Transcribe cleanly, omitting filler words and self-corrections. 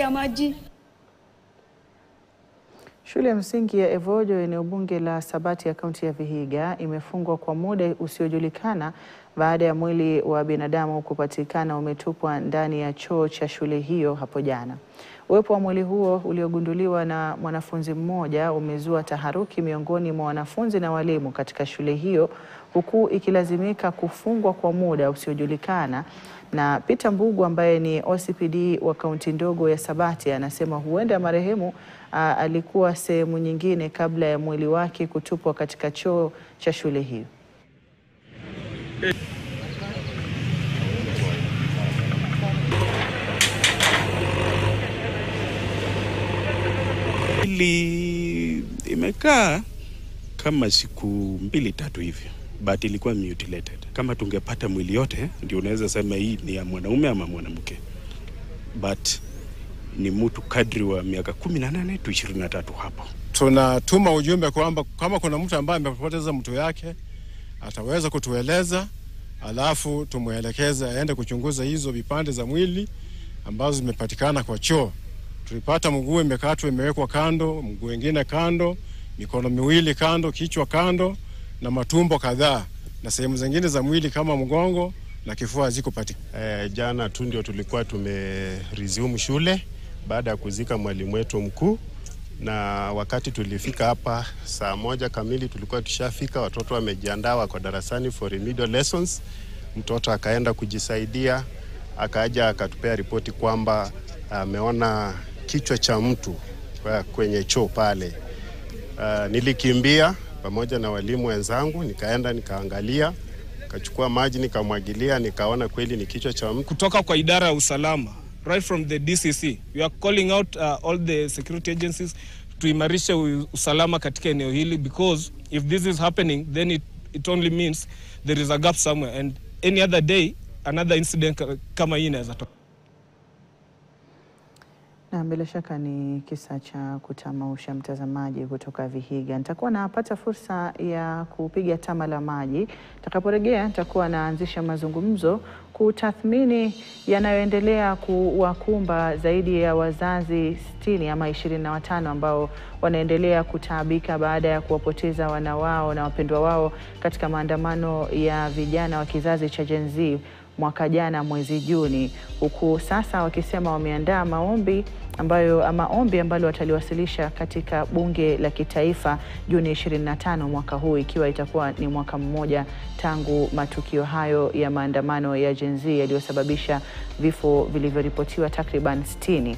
ya maji. Shule ya msingi ya Evojo eneo bunge la Sabati ya kaunti ya Vihiga imefungwa kwa muda usiojulikana baada ya mwili wa binadamu kupatikana umetupwa ndani ya choo cha shule hiyo hapo jana. Uwepo wa mwili huo uliogunduliwa na mwanafunzi mmoja umezua taharuki miongoni mwa wanafunzi na walimu katika shule hiyo, huku ikilazimika kufungwa kwa muda usiojulikana. Na Peter Mbugu ambaye ni OCPD wa kaunti ndogo ya Sabati anasema huenda marehemu alikuwa sehemu nyingine kabla ya mwili wake kutupwa katika choo cha shule hiyo. Imekaa kama siku 2-3 hivi, but ilikuwa mutilated. Kama tungepata mwili yote ndio unaweza sema hii ni ya mwanaume ama mwanamke, but ni mtu kadri wa miaka 18 to 23 hapo. Tunatuma ujumbe kwamba kama kuna mtu ambaye amepoteza mtu yake ataweza kutueleza, alafu tumuelekeze aende kuchunguza hizo vipande za mwili ambazo zimepatikana kwa choo. Tulipata mguu imekatwa imewekwa kando, mguu mwingine kando, mikono miwili kando, kichwa kando na matumbo kadhaa, na sehemu zingine za mwili kama mgongo na kifua ziko patikana. Jana tu ndio tulikuwa tumeresume shule baada ya kuzika mwalimu wetu mkuu, na wakati tulifika hapa saa 1 kamili tulikuwa tushafika, watoto wamejiandaa wako darasani for remedial lessons. Mtoto akaenda kujisaidia, akaja akatupea ripoti kwamba ameona kichwa cha mtu kwenye choo pale. Nilikimbia pamoja na walimu wenzangu, nikaenda nikaangalia, nikachukua maji nikamwagilia, nikaona kweli ni kichwa cha mtu. Kutoka kwa idara ya usalama, right from the DCC, we are calling out all the security agencies tuimarishe usalama katika eneo hili, because if this is happening then it only means there is a gap somewhere, and any other day another incident kama hii inaweza tokea. Na bila shaka ni kisa cha kutamausha mtazamaji kutoka Vihiga. Nitakuwa napata fursa ya kupiga tama la maji. Nitakaporejea nitakuwa naanzisha mazungumzo kutathmini yanayoendelea kuwakumba zaidi ya wazazi 60 ama 25 ambao wanaendelea kutaabika baada ya kuwapoteza wana wao na wapendwa wao katika maandamano ya vijana wa kizazi cha Gen Z mwaka jana mwezi Juni, huku sasa wakisema wameandaa ombi ambalo wataliwasilisha katika bunge la kitaifa Juni 25 mwaka huu, ikiwa itakuwa ni mwaka mmoja tangu matukio hayo ya maandamano ya Gen Z yaliyosababisha vifo vilivyoripotiwa takriban 60.